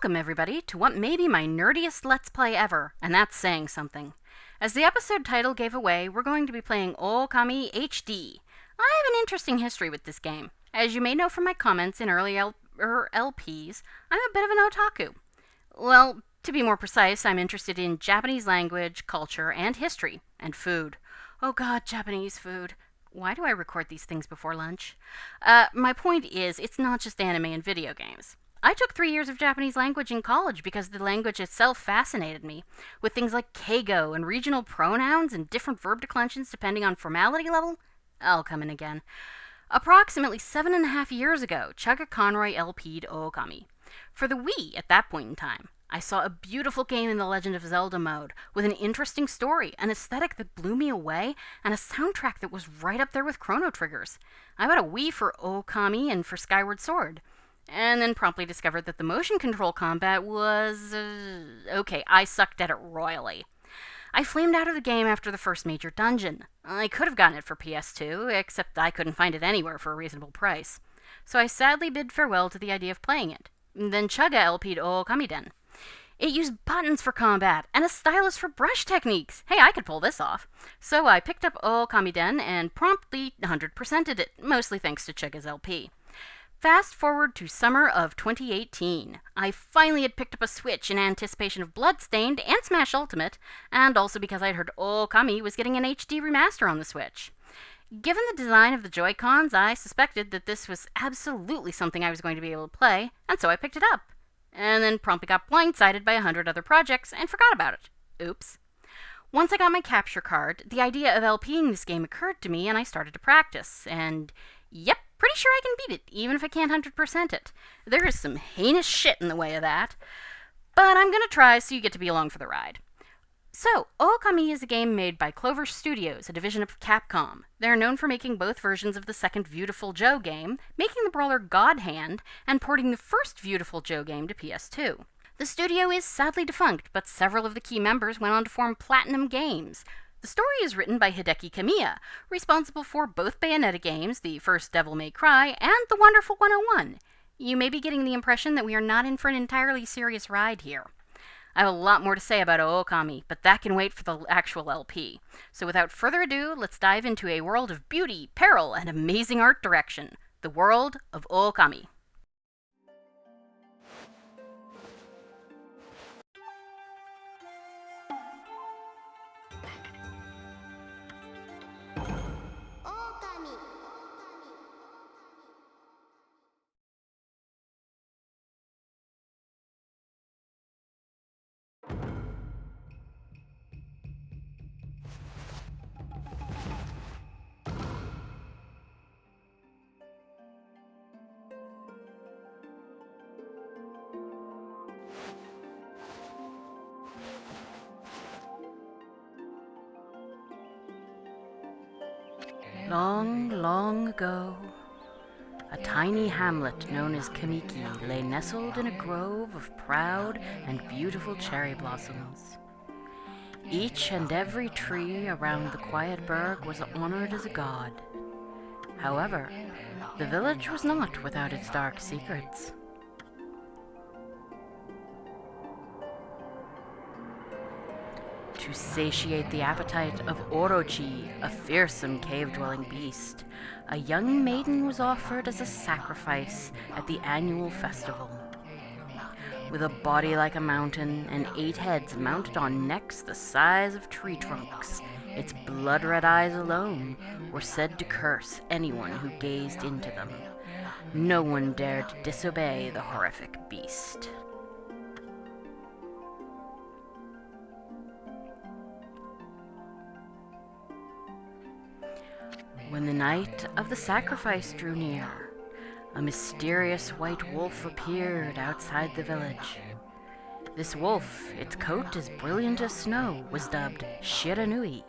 Welcome, everybody, to what may be my nerdiest Let's Play ever, and that's saying something. As the episode title gave away, we're going to be playing Okami HD. I have an interesting history with this game. As you may know from my comments in early LPs, I'm a bit of an otaku. Well, to be more precise, I'm interested in Japanese language, culture, and history, and food. Oh god, Japanese food. Why do I record these things before lunch? My point is, it's not just anime and video games. I took 3 years of Japanese language in college because the language itself fascinated me, with things like keigo and regional pronouns and different verb declensions depending on formality level. I'll come in again. Approximately 7.5 years ago, Chugga Conroy LP'd Okami. For the Wii at that point in time, I saw a beautiful game in the Legend of Zelda mode, with an interesting story, an aesthetic that blew me away, and a soundtrack that was right up there with Chrono Trigger's. I bought a Wii for Okami and for Skyward Sword. And then promptly discovered that the motion control combat was... okay, I sucked at it royally. I flamed out of the game after the first major dungeon. I could have gotten it for PS2, except I couldn't find it anywhere for a reasonable price. So I sadly bid farewell to the idea of playing it. Then Chugga LP'd Okami-den. It used buttons for combat, and a stylus for brush techniques. Hey, I could pull this off. So I picked up Okami-den and promptly 100%ed it, mostly thanks to Chugga's LP. Fast forward to summer of 2018. I finally had picked up a Switch in anticipation of Bloodstained and Smash Ultimate, and also because I'd heard Okami was getting an HD remaster on the Switch. Given the design of the Joy-Cons, I suspected that this was absolutely something I was going to be able to play, and so I picked it up. And then promptly got blindsided by 100 other projects and forgot about it. Oops. Once I got my capture card, the idea of LPing this game occurred to me and I started to practice, and yep, pretty sure I can beat it, even if I can't 100% it. There is some heinous shit in the way of that. But I'm gonna try, so you get to be along for the ride. So, Okami is a game made by Clover Studios, a division of Capcom. They're known for making both versions of the second Viewtiful Joe game, making the brawler God Hand, and porting the first Viewtiful Joe game to PS2. The studio is sadly defunct, but several of the key members went on to form Platinum Games. The story is written by Hideki Kamiya, responsible for both Bayonetta games, the first Devil May Cry, and The Wonderful 101. You may be getting the impression that we are not in for an entirely serious ride here. I have a lot more to say about Okami, but that can wait for the actual LP. So without further ado, let's dive into a world of beauty, peril, and amazing art direction. The world of Okami. Long, long ago, a tiny hamlet known as Kamiki lay nestled in a grove of proud and beautiful cherry blossoms. Each and every tree around the quiet burg was honored as a god. However, the village was not without its dark secrets. To satiate the appetite of Orochi, a fearsome cave-dwelling beast, a young maiden was offered as a sacrifice at the annual festival. With a body like a mountain and 8 heads mounted on necks the size of tree trunks, its blood-red eyes alone were said to curse anyone who gazed into them. No one dared to disobey the horrific beast. When the night of the sacrifice drew near, a mysterious white wolf appeared outside the village. This wolf, its coat as brilliant as snow, was dubbed Shiranui.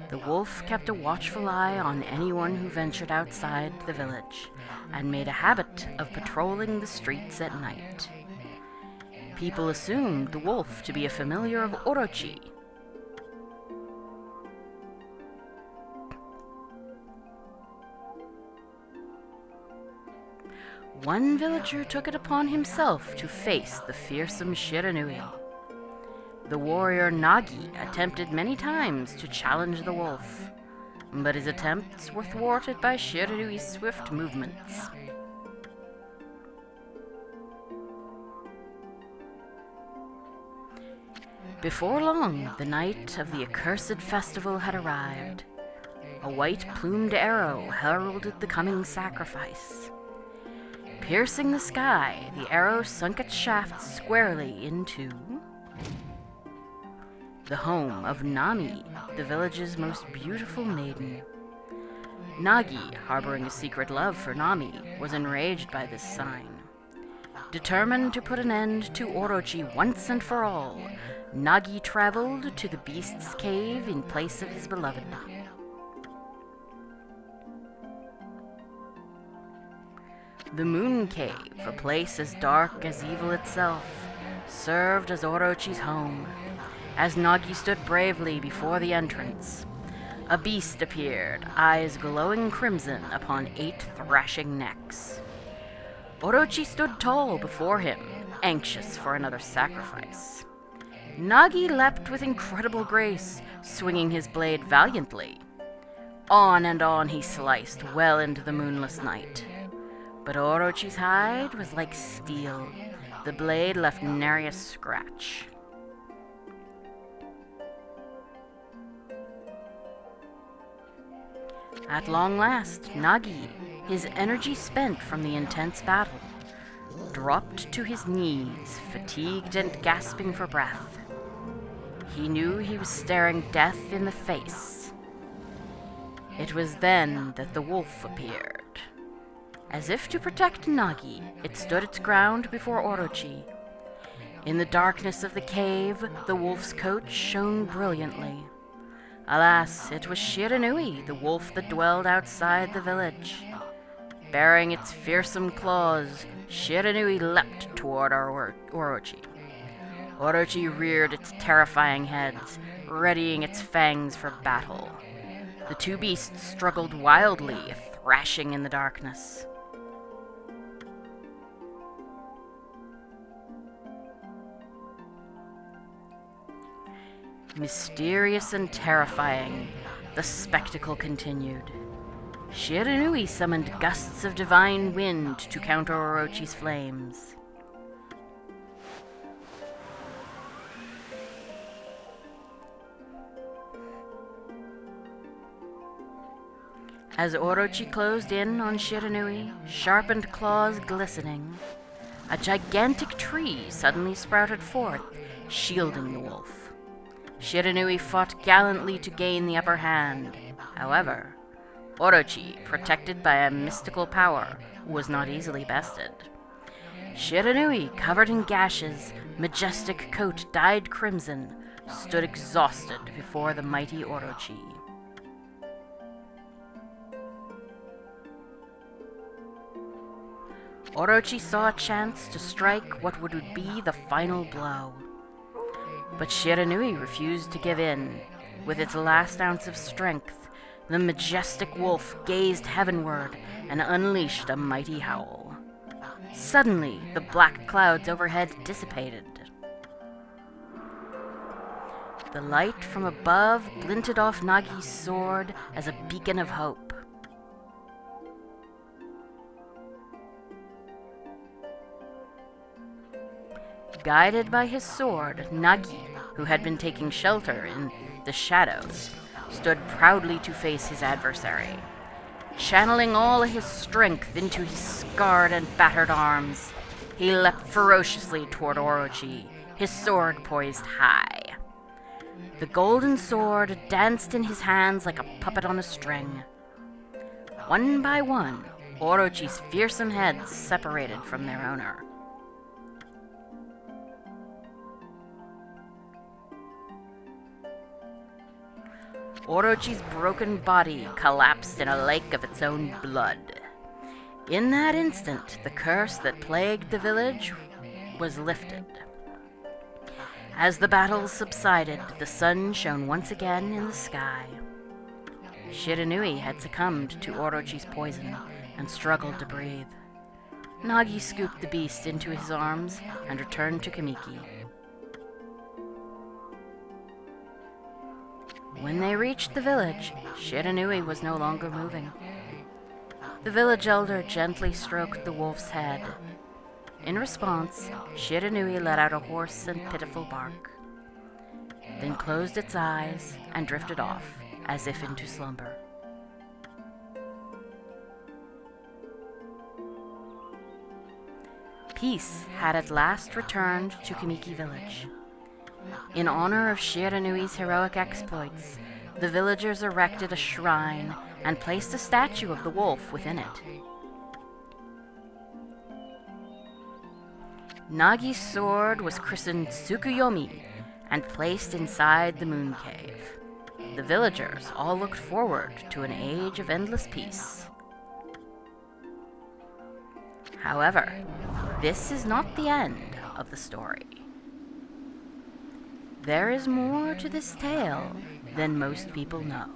The wolf kept a watchful eye on anyone who ventured outside the village, and made a habit of patrolling the streets at night. People assumed the wolf to be a familiar of Orochi. one villager took it upon himself to face the fearsome Shiranui. The warrior Nagi attempted many times to challenge the wolf, but his attempts were thwarted by Shiranui's swift movements. Before long, the night of the accursed festival had arrived. A white-plumed arrow heralded the coming sacrifice. Piercing the sky, the arrow sunk its shaft squarely into the home of Nami, the village's most beautiful maiden. Nagi, harboring a secret love for Nami, was enraged by this sign. Determined to put an end to Orochi once and for all, Nagi traveled to the beast's cave in place of his beloved. The Moon Cave, a place as dark as evil itself, served as Orochi's home. As Nagi stood bravely before the entrance, a beast appeared, eyes glowing crimson upon 8 thrashing necks. Orochi stood tall before him, anxious for another sacrifice. Nagi leapt with incredible grace, swinging his blade valiantly. On and on he sliced, well into the moonless night. But Orochi's hide was like steel. The blade left nary a scratch. At long last, Nagi, his energy spent from the intense battle, dropped to his knees, fatigued and gasping for breath. He knew he was staring death in the face. It was then that the wolf appeared. As if to protect Nagi, it stood its ground before Orochi. In the darkness of the cave, the wolf's coat shone brilliantly. Alas, it was Shiranui, the wolf that dwelled outside the village. Bearing its fearsome claws, Shiranui leapt toward Orochi. Orochi reared its terrifying heads, readying its fangs for battle. The two beasts struggled wildly, thrashing in the darkness. Mysterious and terrifying, the spectacle continued. Shiranui summoned gusts of divine wind to counter Orochi's flames. As Orochi closed in on Shiranui, sharpened claws glistening, a gigantic tree suddenly sprouted forth, shielding the wolf. Shiranui fought gallantly to gain the upper hand. However, Orochi, protected by a mystical power, was not easily bested. Shiranui, covered in gashes, majestic coat dyed crimson, stood exhausted before the mighty Orochi. Orochi saw a chance to strike what would be the final blow. But Shiranui refused to give in. With its last ounce of strength, the majestic wolf gazed heavenward and unleashed a mighty howl. Suddenly, the black clouds overhead dissipated. The light from above glinted off Nagi's sword as a beacon of hope. Guided by his sword, Nagi, who had been taking shelter in the shadows, stood proudly to face his adversary. Channeling all his strength into his scarred and battered arms, he leapt ferociously toward Orochi, his sword poised high. The golden sword danced in his hands like a puppet on a string. One by one, Orochi's fearsome heads separated from their owner. Orochi's broken body collapsed in a lake of its own blood. In that instant, the curse that plagued the village was lifted. As the battle subsided, the sun shone once again in the sky. Shiranui had succumbed to Orochi's poison and struggled to breathe. Nagi scooped the beast into his arms and returned to Kamiki. When they reached the village, Shiranui was no longer moving. The village elder gently stroked the wolf's head. In response, Shiranui let out a hoarse and pitiful bark, then closed its eyes and drifted off, as if into slumber. Peace had at last returned to Kamiki village. In honor of Shiranui's heroic exploits, the villagers erected a shrine and placed a statue of the wolf within it. Nagi's sword was christened Tsukuyomi and placed inside the moon cave. The villagers all looked forward to an age of endless peace. However, this is not the end of the story. There is more to this tale than most people know.